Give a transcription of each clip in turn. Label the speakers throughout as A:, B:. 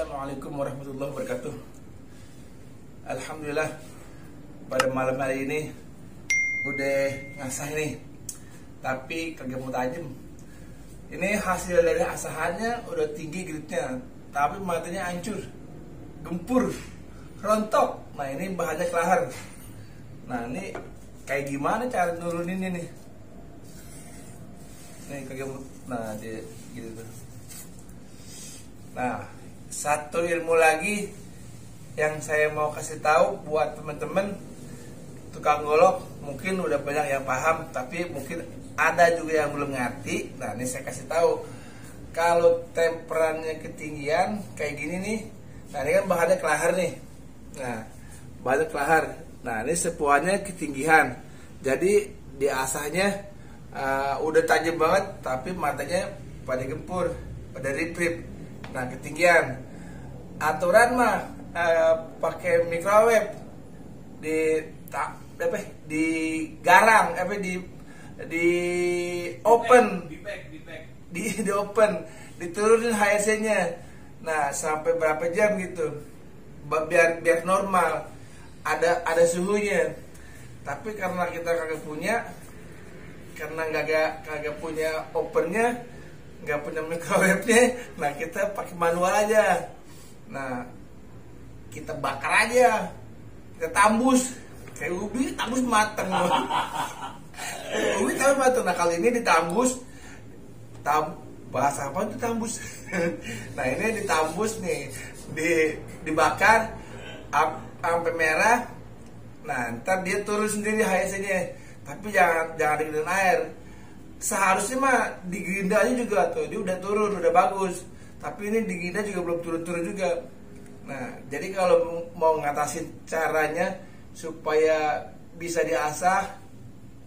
A: Assalamualaikum warahmatullahi wabarakatuh. Alhamdulillah pada malam hari ini udah ngasah nih, tapi kagak mau tajam. Ini hasil dari asahannya udah tinggi gritnya, tapi matanya hancur, gempur, rontok. Nah ini bahannya kelahar. Nah ini kayak gimana cara nuruninnya nih? Nih kagak mau, nah dia gitu tuh. Nah, satu ilmu lagi yang saya mau kasih tahu buat teman-teman tukang golok, mungkin udah banyak yang paham, tapi mungkin ada juga yang belum ngerti. Nah, ini saya kasih tahu. Kalau temperannya ketinggian kayak gini nih, nah ini kan bahannya kelahar nih. Nah, bahannya kelahar. Nah, ini sepuannya ketinggian. Jadi diasahnya udah tajam banget, tapi matanya pada gempur, pada rip-rip. Nah ketinggian aturan mah pakai microwave di garang di open di open diturunin HSC-nya. Nah sampai berapa jam gitu biar normal ada suhunya. Tapi karena kita kagak punya, karena kagak punya opennya, nggak punya microwave-nya, nah kita pakai manual aja. Nah kita bakar aja, kita tambus kayak ubi, tambus mateng. Ubi tambus mateng. Nah kali ini ditambus, bahasa apa itu tambus? Nah ini ditambus nih, dibakar sampai merah. Nah ntar dia turun sendiri HSC-nya, tapi jangan dikerin air. Seharusnya mah di gerindanya juga tuh dia udah turun, udah bagus. Tapi ini di gerinda juga belum turun-turun juga. Nah, jadi kalau mau ngatasin caranya supaya bisa diasah,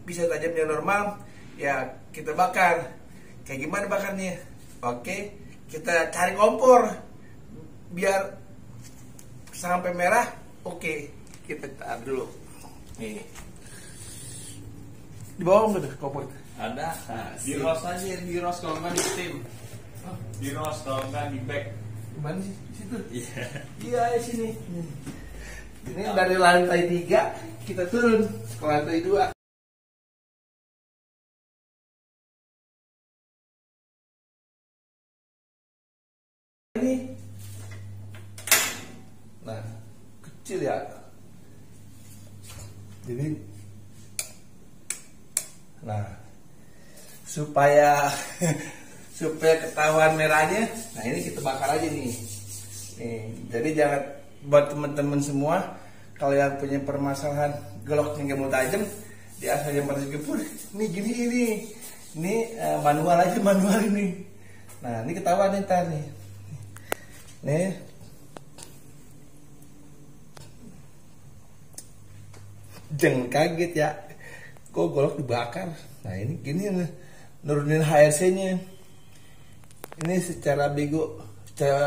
A: bisa tajamnya normal, ya kita bakar. Kayak gimana bakarnya? Oke, kita cari kompor biar sampai merah. Oke, kita taruh dulu. Nih. Di bawah nggak tuh kompor?
B: Ada, nah, di roast aja, di roast kalau nggak di steam. Di roast kalau nggak di bake.
A: Gimana sih? Di situ?
B: Iya.
A: Iya, di sini. Ini dari lantai 3 kita turun ke lantai 2. Ini, nah kecil ya. Jadi, nah supaya ketahuan merahnya, nah ini kita bakar aja nih. Jadi jangan, buat teman-teman semua kalau yang punya permasalahan goloknya nggak mau tajam, di asal yang panas gempur, ini gini ini manual aja, manual ini. Nah ini ketahuan nih ntar nih. Nih jangan kaget ya, kok golok dibakar. Nah ini gini nih, nurunin HRC-nya. Ini secara bego,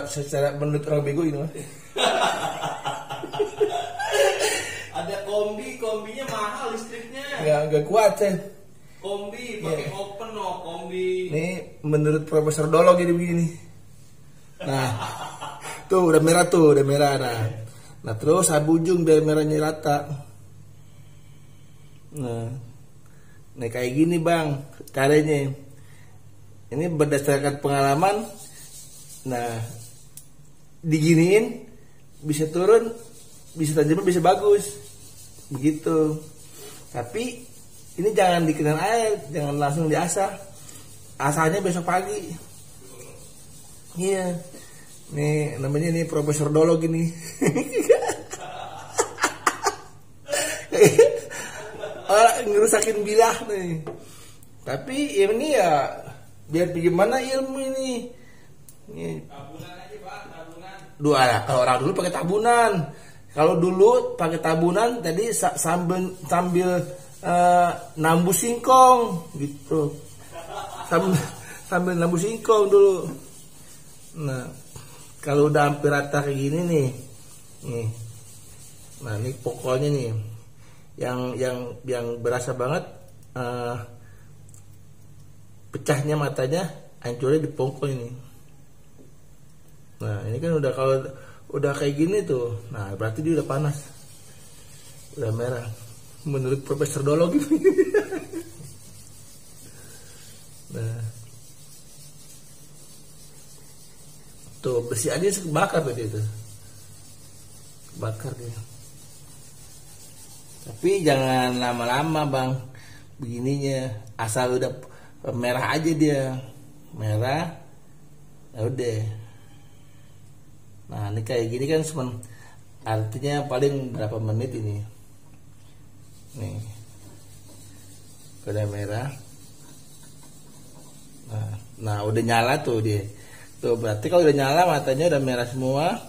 A: secara menurut orang bego ini mah.
B: Ada kombinya mahal listriknya.
A: Nggak kuat sih.
B: Kombi pakai open loh, kombi.
A: Ini menurut Profesor Dolo gini begini. Nah, tuh udah merah tuh, udah merah. Nah terus sabu ujung biar merahnya rata. Nah kayak gini bang caranya. Ini berdasarkan pengalaman. Nah diginiin bisa turun, bisa tajam, bisa bagus begitu. Tapi ini jangan dikenain air, jangan langsung diasah. Asahnya besok pagi. Iya. Nih namanya nih Profesor Dolo gini. Orang ngerusakin bilah nih. Tapi ini ya biar bagaimana ilmu ini.
B: Tabungan aja pak, tabungan.
A: Kalau orang dulu pakai tabunan. Kalau dulu pakai tabunan, tadi sambil nambus singkong gitu. Sambil nambus singkong dulu. Nah, kalau udah hampir rata kayak gini nih. Nah, ini pokoknya nih. Yang berasa banget pecahnya matanya, hancurnya di pongkol ini. Nah Nah ini kan udah, kalau udah kayak gini tuh, nah berarti dia udah panas, udah merah menurut Profesor Dolog. Nah tuh besi aja kebakar tadi itu, bakar dia. Tapi jangan lama-lama bang begininya, asal udah merah aja dia, merah ya udah. Nah ini kayak gini kan cuma artinya paling berapa menit ini nih, udah merah. Nah udah nyala tuh dia tuh, berarti kalau udah nyala matanya udah merah semua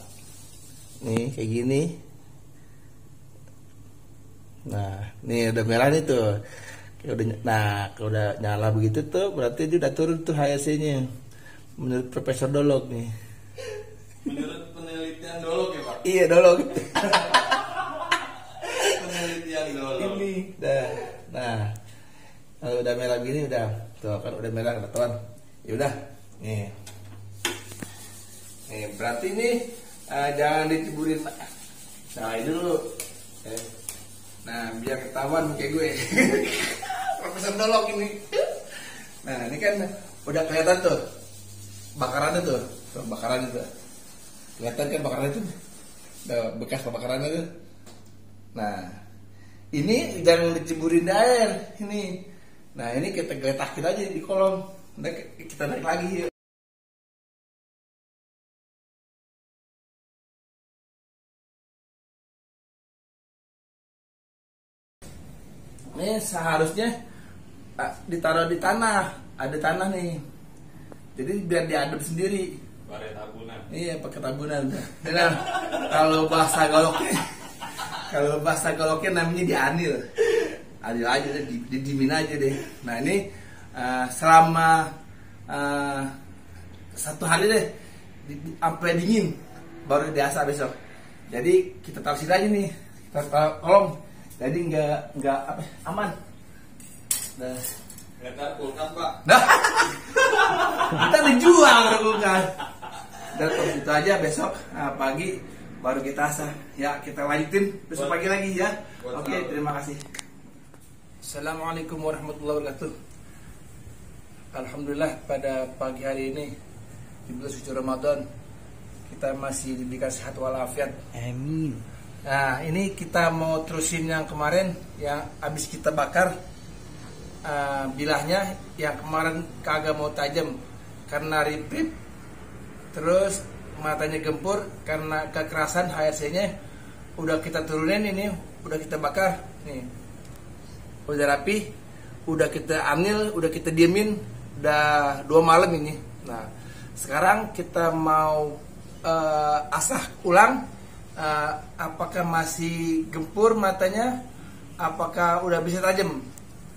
A: nih kayak gini. Nah nih udah merah nih tuh. Nah kalau udah nyala begitu tuh berarti dia udah turun tuh HSC-nya menurut Profesor Dolog nih.
B: Menurut penelitian Dolog ya Pak?
A: Iya Dolog.
B: Penelitian Dolog
A: Ini nah kalau udah merah gini udah tuh kan, udah merah ketahuan. Ya udah nih berarti ini jangan diceburin. Nah ini dulu nah biar ketahuan kayak gue. Profesor Dolog ini. Nah ini kan udah kelihatan tuh bakarannya tuh bakarannya tuh kelihatan kan, bakarannya tuh bekas pembakarannya tuh. Nah ini jangan diceburin di air ini. Nah ini kita geletakin aja di kolom, nah, kita naik lagi. Ini seharusnya ditaruh di tanah, ada tanah nih, jadi biar diaduk sendiri.
B: Pakai tabunan.
A: Iya pakai tabunan. Nah kalau bahasa goloknya namanya dianil. Adil aja deh, didimin aja deh. Nah ini selama 1 hari deh sampai dingin baru diasah besok. Jadi kita taruh sini aja nih, kita taruh kolom. Jadi nggak apa, aman. Nah,
B: Ntar kulkas Pak.
A: nah kita dijual kulkas. Dan itu aja besok pagi baru kita asah. Ya kita lanjutin besok pagi lagi ya. Oke, terima kasih. Assalamualaikum warahmatullahi wabarakatuh. Alhamdulillah pada pagi hari ini di bulan suci Ramadan kita masih diberikan sehat walafiat.
C: Amin.
A: Nah ini kita mau terusin yang kemarin yang habis kita bakar bilahnya, yang kemarin kagak mau tajam karena ripip, terus matanya gempur karena kekerasan HRC-nya. Udah kita turunin ini, udah kita bakar nih, udah rapi, udah kita ambil, udah kita diemin, udah 2 malam ini. Nah sekarang kita mau asah ulang, apakah masih gempur matanya, apakah udah bisa tajam.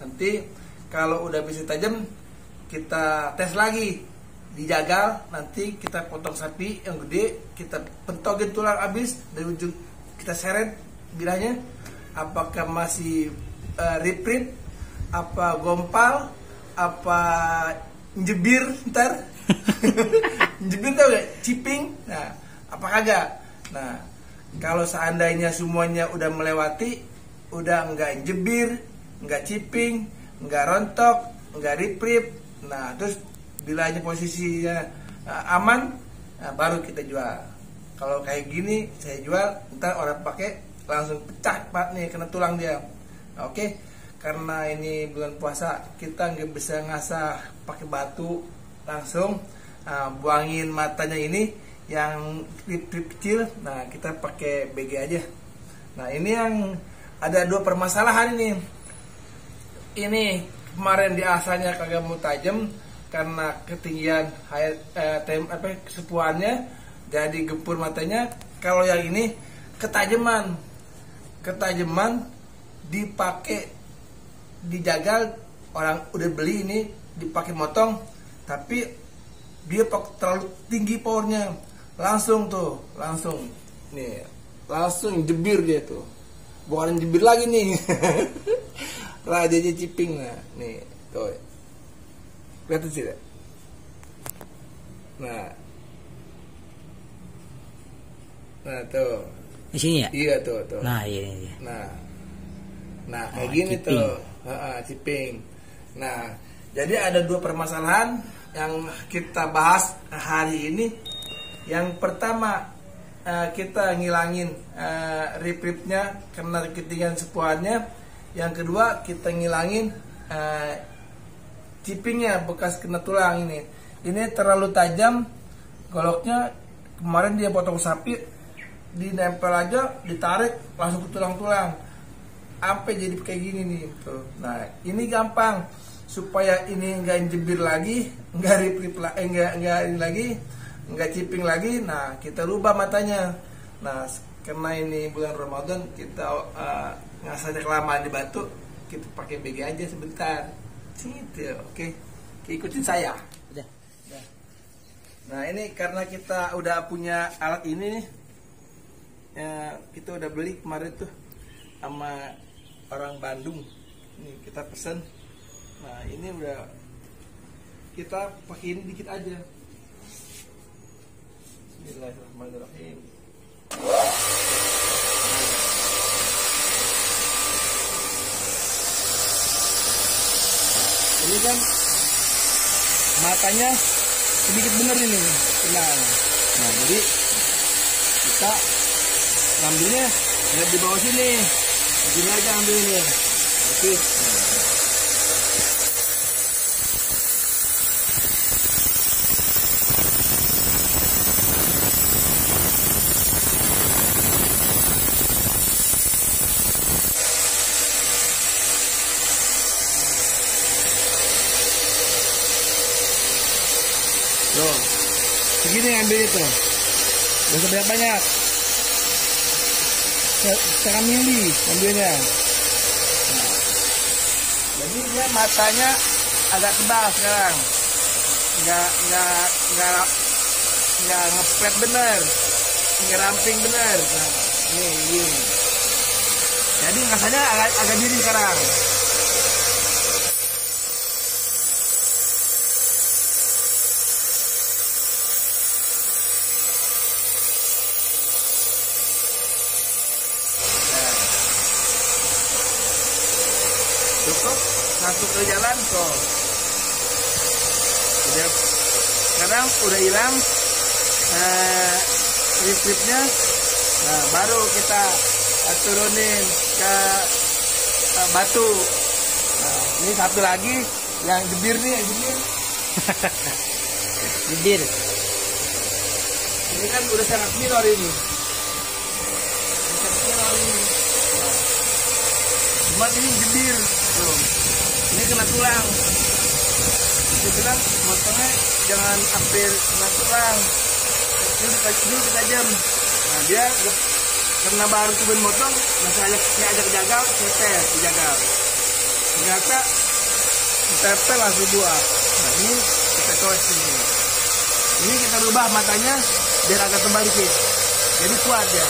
A: Nanti kalau udah bisa tajam kita tes lagi, dijagal, nanti kita potong sapi yang gede, kita pentogin tulang habis dari ujung, kita seret bilahnya, apakah masih rip-rip, apa gompal, apa njebir ntar. Njebir tau gak? Ciping. Nah apa kagak. Nah kalau seandainya semuanya udah melewati, udah nggak jebir, nggak ciping, nggak rontok, nggak rip-rip, nah terus bilahnya posisinya aman, nah, baru kita jual. Kalau kayak gini saya jual, ntar orang pakai langsung pecah Pak nih, kena tulang dia. Nah, oke, karena ini bulan puasa kita nggak bisa ngasah pakai batu langsung, buangin matanya ini yang rip-rip kecil. Nah kita pakai BG aja. Nah ini yang ada 2 permasalahan ini. Ini kemarin di asalnya kagak mau tajam karena ketinggian kesepuannya, jadi gempur matanya. Kalau yang ini ketajaman dipakai, dijagal, orang udah beli ini dipakai motong, tapi dia terlalu tinggi powernya, langsung nih, langsung jebir dia tuh, bukan jebir lagi nih. Rajanya ciping. Nah nih tuh, lihat sih. Nah Nah tuh.
C: Di sini ya?
A: Iya tuh.
C: Nah, iya.
A: Nah kayak gini
C: ciping.
A: tuh. Ciping. Nah, jadi ada dua permasalahan yang kita bahas hari ini. Yang pertama, kita ngilangin rip-ripnya karena ketinggian sepuhannya. Yang kedua, kita ngilangin cipingnya bekas kena tulang ini. Ini terlalu tajam goloknya. Kemarin dia potong sapi, dinempel aja, ditarik langsung ke tulang-tulang. Sampai jadi kayak gini nih tuh. Nah, ini gampang supaya ini nggak jebir lagi, nggak rip-rip nggak ini lagi, nggak ciping lagi. Nah, kita rubah matanya. Nah, karena ini bulan Ramadan, kita nggak saja kelamaan di batu, kita pakai BG aja sebentar. Gitu, oke. Ikutin saya.
C: Udah.
A: Nah, ini karena kita udah punya alat ini nih, kita udah beli kemarin tuh sama orang Bandung. Ini kita pesen. Nah, ini udah kita pakai ini dikit aja. Bismillahirrahmanirrahim. Ini kan matanya sedikit bener ini. Nah, jadi kita ngambilnya nggak di bawah sini. Gini aja ambil ini. Oke. Tuh, segini ambil itu. Gak usah banyak. Setengah mili ambilnya. Nah, jadi dia matanya agak tebal sekarang. Nggak ngeplet bener, nggak ramping bener. Nah, ini. Jadi rasanya agak diri sekarang. Cukup masuk ke jalan kok. Udah, sekarang udah hilang rip-ripnya. Nah, baru kita turunin ke batu. Nah, ini satu lagi yang jebir nih, jebir.
C: Jebir.
A: Ini kan udah sangat minor ini. Cuma ini jebir. Tuh. Ini kena tulang. Dia bilang motongnya jangan hampir kena tulang. Dulu tajam. Nah, dia karena baru turun motong, masih ajak jagal, ceper dijagal. Ternyata ditempel langsung buah. Nah, ini kita coes ini. Ini kita rubah matanya biar agak tebal dikit. Jadi kuat ya.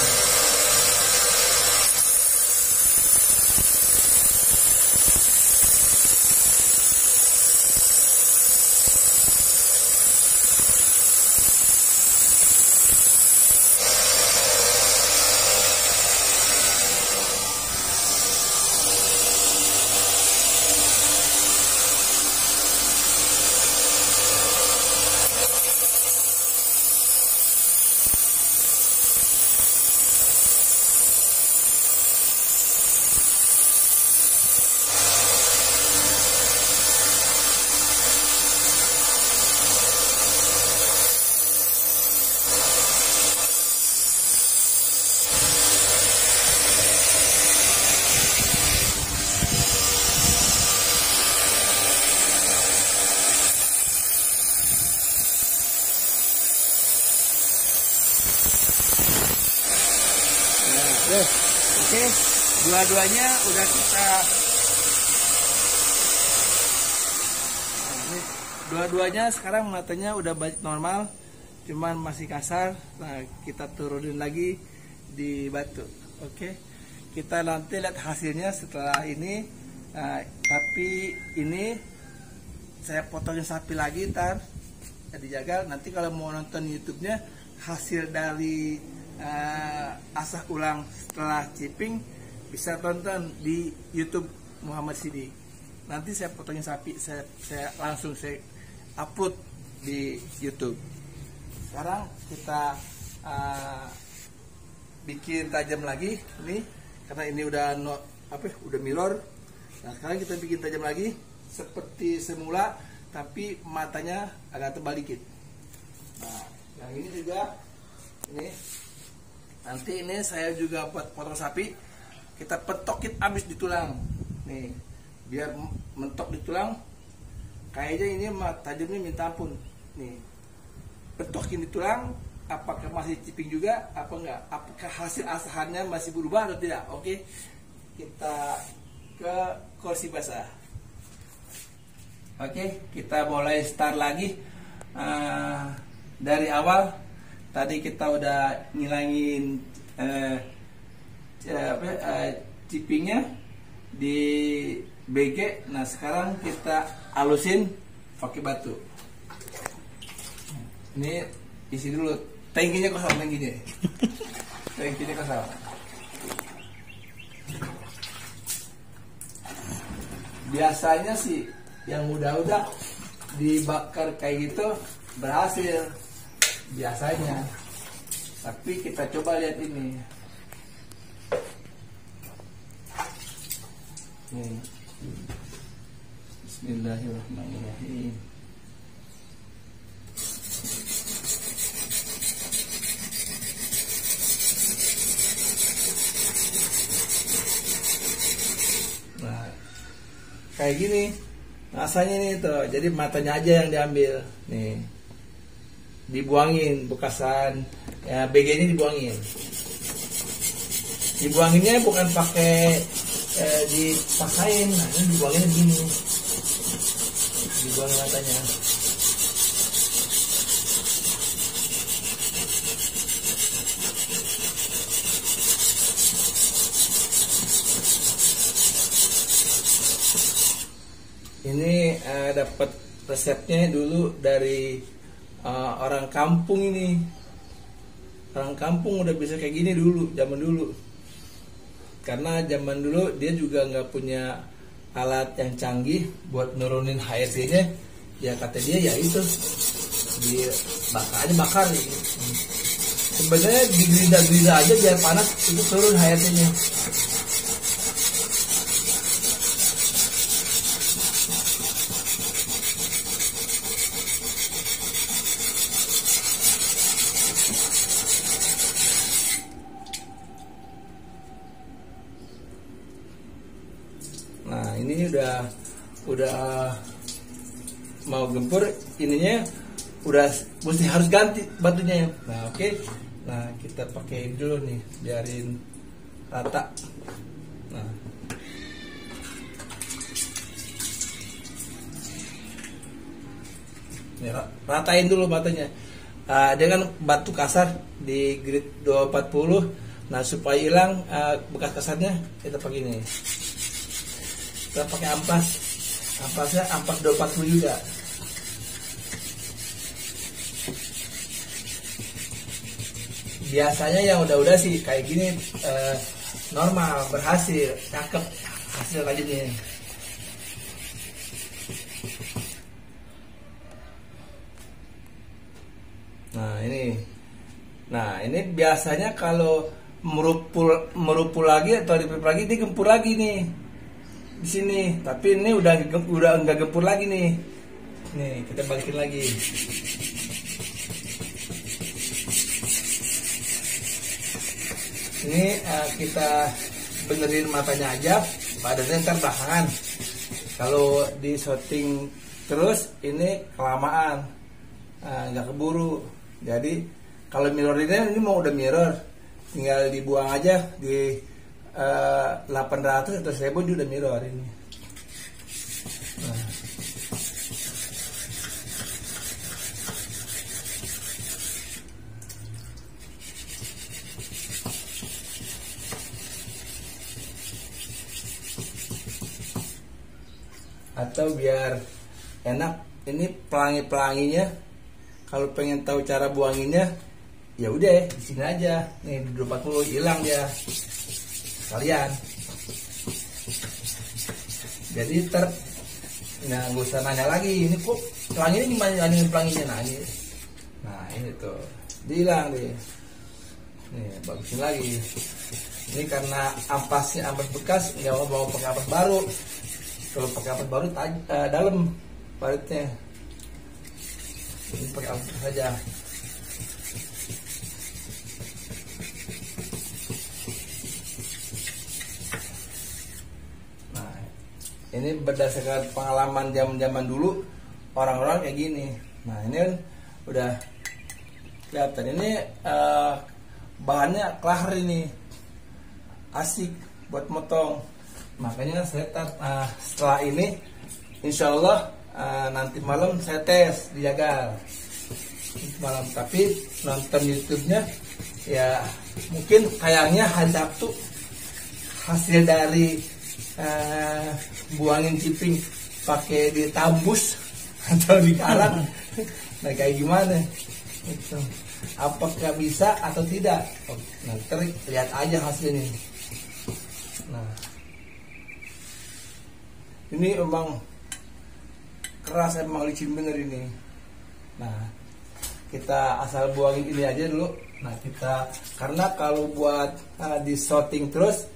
A: Oke, dua-duanya udah kita dua-duanya sekarang matanya udah balik normal, cuman masih kasar. Nah, kita turunin lagi di batu. Oke, kita nanti lihat hasilnya setelah ini. Nah, tapi ini saya potongin sapi lagi, ntar dijaga. Nanti kalau mau nonton YouTube-nya hasil dari asah ulang setelah chipping bisa tonton di YouTube Muhammad Sidi. Nanti saya potongin sapi, saya langsung saya upload di YouTube. Sekarang kita bikin tajam lagi ini, karena ini udah udah mirror. Nah sekarang kita bikin tajam lagi seperti semula, tapi matanya agak tebal dikit. Nah yang ini juga ini, nanti ini saya juga buat potong sapi, kita petokin abis di tulang nih, biar mentok di tulang. Kayaknya ini tajamnya minta ampun nih, petokin di tulang. Apakah masih chipping juga apa enggak, apakah hasil asahannya masih berubah atau tidak. Oke, kita ke kursi basah. Oke, kita mulai start lagi. Dari awal tadi kita udah ngilangin chippingnya di BG. Nah sekarang kita halusin pakai batu. Ini isi dulu, tangkinya kosong, tangkinya kosong. Biasanya sih yang udah dibakar kayak gitu berhasil biasanya, tapi kita coba lihat ini. Nih. Bismillahirrahmanirrahim. Nah, kayak gini rasanya nih tuh. Jadi matanya aja yang diambil nih, dibuangin bekasan ya, BG-nya dibuangin. Dibuanginnya bukan pakai dipaksain. Nah ini dibuangin begini, dibuangin matanya. Ini dapat resepnya dulu dari orang kampung ini. Orang kampung udah bisa kayak gini dulu, zaman dulu. Karena zaman dulu dia juga nggak punya alat yang canggih buat nurunin HRC-nya. Ya kata dia ya itu, bakar gitu. Sebenarnya digerida aja biar panas itu turun HRC-nya. Nah ini udah mau gempur, ininya udah mesti harus ganti batunya. Nah oke. Nah kita pakai dulu nih, biarin rata. Nah ini ratain dulu batunya dengan batu kasar di grid 240. Nah supaya hilang bekas kasarnya kita pakai ini. Kita pakai ampasnya ampas 240 juga. Biasanya yang udah sih kayak gini normal, berhasil, cakep hasil kayak gini. Nah ini biasanya kalau merupul lagi atau dipipul lagi, dia gempur lagi nih di sini. Tapi ini udah enggak gempur lagi nih. Nih kita balikin lagi. Ini kita benerin matanya aja, badannya ntar belakangan. Kalau di shooting terus ini kelamaan, nggak keburu. Jadi kalau mirror ini mau udah mirror, tinggal dibuang aja di 800 atau 1000 juga udah mirror ini. Nah. Atau biar enak, ini pelangi-pelanginya kalau pengen tahu cara buanginnya ya udah di sini aja nih di 240 hilang dia sekalian. Jadi nggak usah nanya lagi ini kok pelangi ini gimana ini pelanginya, nah ini tuh dihilang deh. Nih bagusin lagi. Ini karena ampas bekas, nggak mau pakai ampas baru. Kalau pakai ampas baru dalam baritnya. Ini pakai ampas saja. Nah, ini berdasarkan pengalaman zaman dulu orang-orang kayak gini. Nah, ini kan udah kelihatan. Ini bahannya klaher ini. Asik buat motong. Makanya saya setelah ini insya Allah nanti malam saya tes di Jagal malam, tapi nonton YouTube-nya ya mungkin kayaknya hari Sabtu hasil dari buangin ciping pakai ditambus atau dikalang. Nah kayak gimana itu, apakah bisa atau tidak, nanti lihat aja hasilnya. Nah ini emang keras, emang licin bener ini. Nah kita asal buangin ini aja dulu. Nah kita, karena kalau buat di shooting terus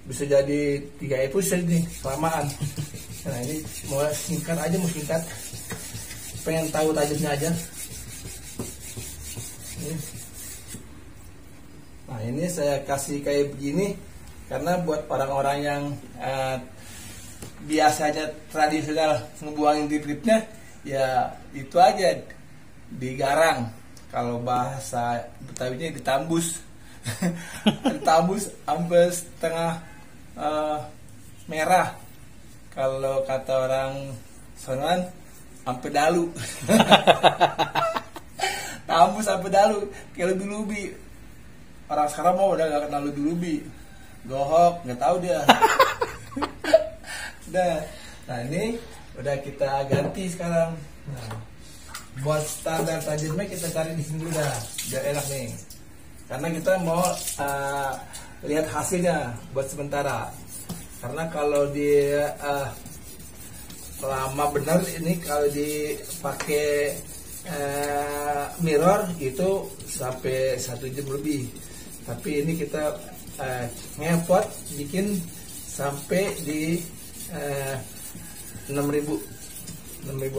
A: bisa jadi 3 episode nih kelamaan. Nah ini mau singkat aja, pengen tahu tajamnya aja. Nah ini saya kasih kayak begini karena buat orang-orang yang biasanya tradisional ngebuangin drip-dripnya ya itu aja digarang, kalau bahasa Betawinya ditambus. Ditambus sampai setengah merah, kalau kata orang sonoan sampai dalu. Tambus sampai dalu kayak lubi-lubi. Orang sekarang mau udah gak kenal lubi-lubi, gohok, nggak tahu dia. Udah, nah ini udah kita ganti sekarang. Nah, buat standar tajamnya kita cari di sini dulu dah, biar enak nih. Karena kita mau lihat hasilnya buat sementara. Karena kalau di lama benar ini kalau dipakai mirror itu sampai 1 jam lebih. Tapi ini kita ngepot bikin sampai di 6.000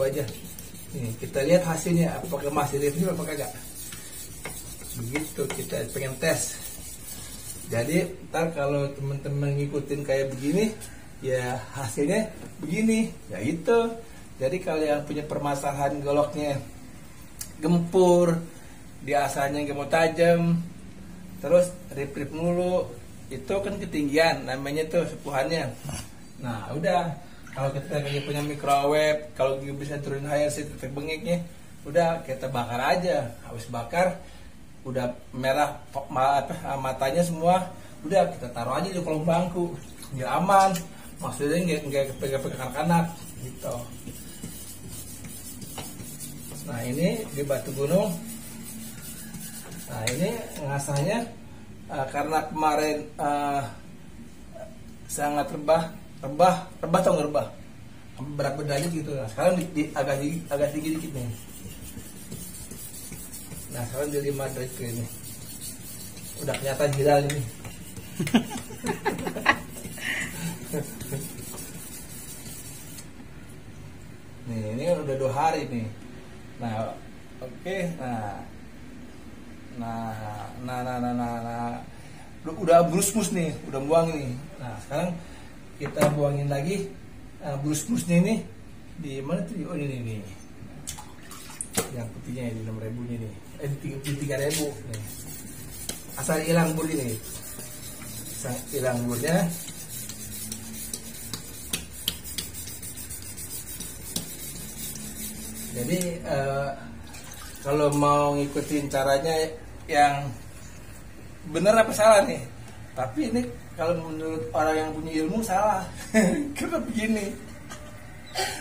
A: aja. Nih, kita lihat hasilnya apakah masih review apa kagak. Begitu kita pengen tes. Jadi ntar kalau teman-teman ngikutin kayak begini ya hasilnya begini ya itu. Jadi kalau yang punya permasalahan goloknya gempur, biasanya nggak mau tajam, terus rip-rip mulu, itu kan ketinggian namanya tuh sepuhannya. Nah udah, kalau kita lagi punya microwave, kalau bisa turunin HRC titik bengeknya, udah kita bakar aja. Habis bakar udah merah matanya semua, udah kita taruh aja di kolong bangku biar aman, maksudnya nggak pegang anak gitu. Nah ini di Batu Gunung. Nah ini ngasahnya karena kemarin sangat rebah tau nggak rebah berapa derajat gitu. Nah sekarang agak tinggi dikit nih. Nah sekarang di 5 derajat ini udah kelihatan hilal ini. Nih ini udah 2 hari nih. Nah oke. Nah udah brus-brus nih, udah buang nih. Nah sekarang kita buangin lagi brus-brusnya ini di mana tuh? Oh ini nih, yang putihnya di 6.000 nya nih, di 3.000 nih. Asal hilang bur ini, hilang burnya. Jadi kalau mau ngikutin caranya yang bener apa salah nih, tapi ini kalau menurut orang yang punya ilmu salah. Karena begini.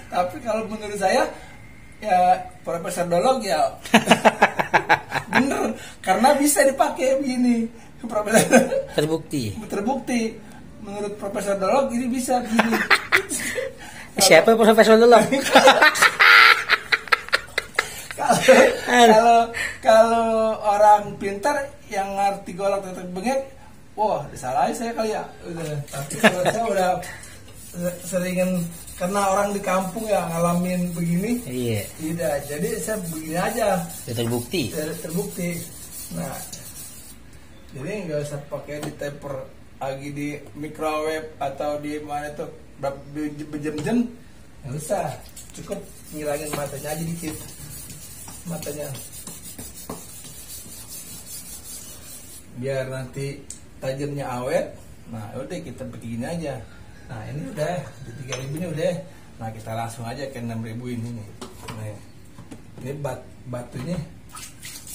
A: Tapi kalau menurut saya ya Profesor Dolog ya bener, karena bisa dipakai begini.
C: Terbukti.
A: Terbukti menurut Profesor Dolog ini bisa begini.
C: Siapa Profesor Dolog?
A: Kalau orang pintar yang ngerti golok tetek bengek, wah disalahin saya kali ya. Udah. Tapi kalau saya udah seringan karena orang di kampung ya ngalamin begini.
C: Iya.
A: Tidak, jadi saya begini aja.
C: Terbukti.
A: Terbukti. Nah, jadi nggak usah pakai di temper lagi di microwave atau di mana itu berjam-jam, nggak usah. Cukup ngilangin matanya aja dikit. Matanya biar nanti tajamnya awet. Nah udah kita begini aja. Nah ini udah di 3.000 ini udah. Nah kita langsung aja ke 6.000 ini nih. Nah, ini batunya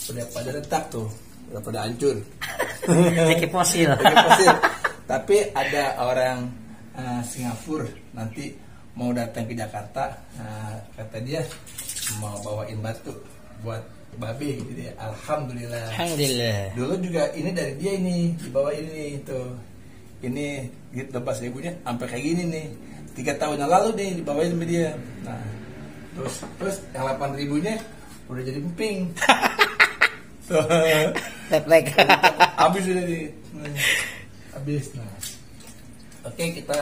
A: udah pada retak tuh, udah pada hancur.
C: Kayak fosil.
A: Tapi ada orang Singapura nanti mau datang ke Jakarta, kata dia mau bawain batu buat babe gitu ya. Alhamdulillah. Dulu juga ini dari dia ini dibawa ini itu. Ini gitu 12.000-nya sampai kayak gini nih. 3 tahun yang lalu nih dibawain sama dia. Nah, terus yang 8.000-nya udah jadi emping.
C: Leplek.
A: Habis udah nih. Habis. Nah. Oke, kita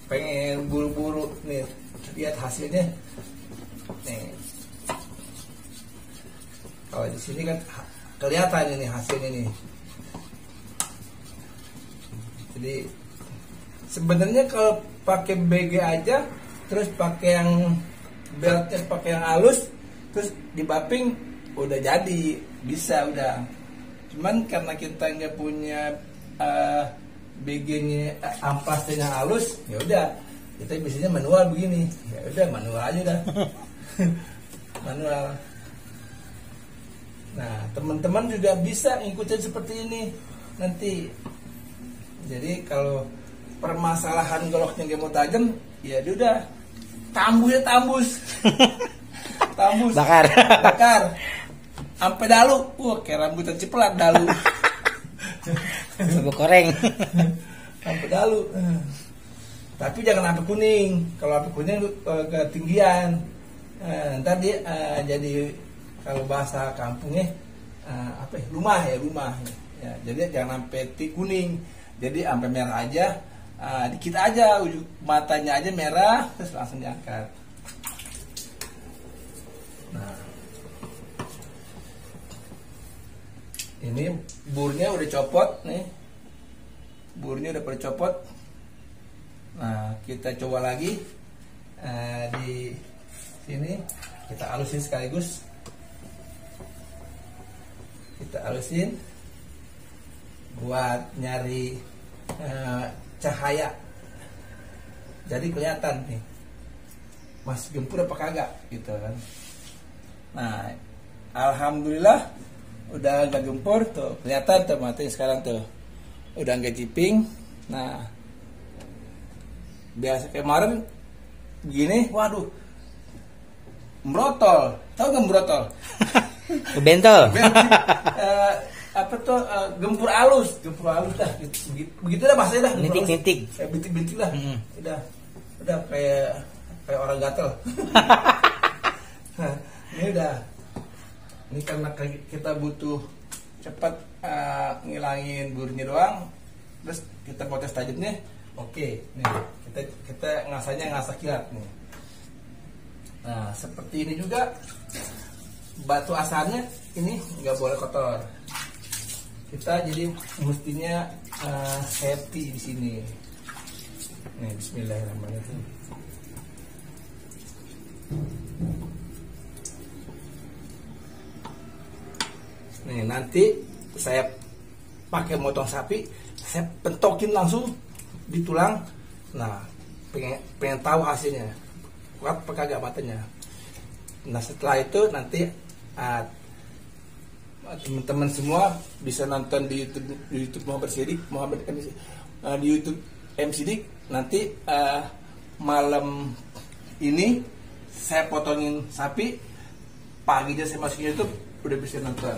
A: pengen buru-buru nih lihat hasilnya. Nih. Kalau di sini kan kelihatan ini hasilnya nih. Jadi sebenarnya kalau pakai BG aja, terus pakai yang beltnya pakai yang halus, terus dibaping udah jadi, bisa udah. Cuman karena kita nggak punya BG-nya ampasnya yang halus, ya udah kita biasanya manual begini. Ya udah manual aja dah. Manual. Nah, teman-teman juga bisa ngikutin seperti ini nanti. Jadi kalau permasalahan goloknya nggak mau tajam, ya udah tambus.
C: Bakar.
A: Sampai dalu. Wah, kayak rambutan ciprat dalu.
C: Bubuk goreng.
A: Sampai dalu. Tapi jangan sampai kuning. Kalau sampai kuning ketinggian. Ntar dia jadi kalau bahasa kampungnya rumah. Ya, jadi jangan sampai kuning. Jadi sampai merah aja, dikit aja, matanya aja merah, terus langsung diangkat. Nah, ini burnya udah copot nih, burnya udah pada copot. Nah, kita coba lagi di sini, kita halusin sekaligus, kita halusin buat nyari cahaya, jadi kelihatan nih masih gempur apa kagak gitu kan. Nah, alhamdulillah udah agak gempur tuh, kelihatan tuh matanya sekarang tuh udah nggak jiping. Nah, biasa kemarin begini, waduh, merotol, tau nggak merotol?
C: Bentol.
A: Apa tuh gempur halus dah, begitu dah bahasanya dah.
C: Bintik
A: bintik lah. Udah kayak orang gatel. Nah, ini udah. Ini karena kita butuh cepat ngilangin burnya doang, terus kita potes tajamnya. Oke, nih kita ngasahnya ngasah kilat nih. Nah, seperti ini juga batu asalnya ini nggak boleh kotor. Kita jadi mestinya happy di sini. Nih, bismillahirrahmanirrahim. Nih, nanti saya pakai motong sapi, saya pentokin langsung di tulang. Nah, pengen tahu hasilnya, kuat apa kagak matanya. Nah, setelah itu nanti teman-teman semua bisa nonton di YouTube Muhammad Sidik, di YouTube M Sidik. Nanti malam ini saya potongin sapi, paginya saya masukin YouTube, udah bisa nonton.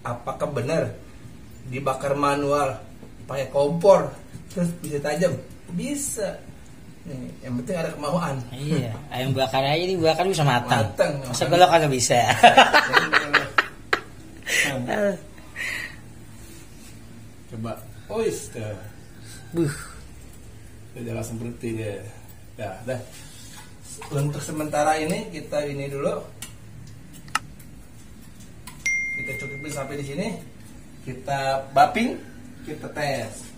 A: apakah benar dibakar manual pakai kompor terus bisa tajam? Bisa. Nih, yang penting ada kemauan.
C: Iya, ayam bakar aja dibakar bisa matang.
A: Matang.
C: Masa golok kagak bisa.
A: Coba. Oyster.
C: Buh.
A: Udah langsung berhenti dia. Dah. Untuk sementara ini kita ini dulu. Kita cukupin sampai di sini. Kita bapping, kita tes.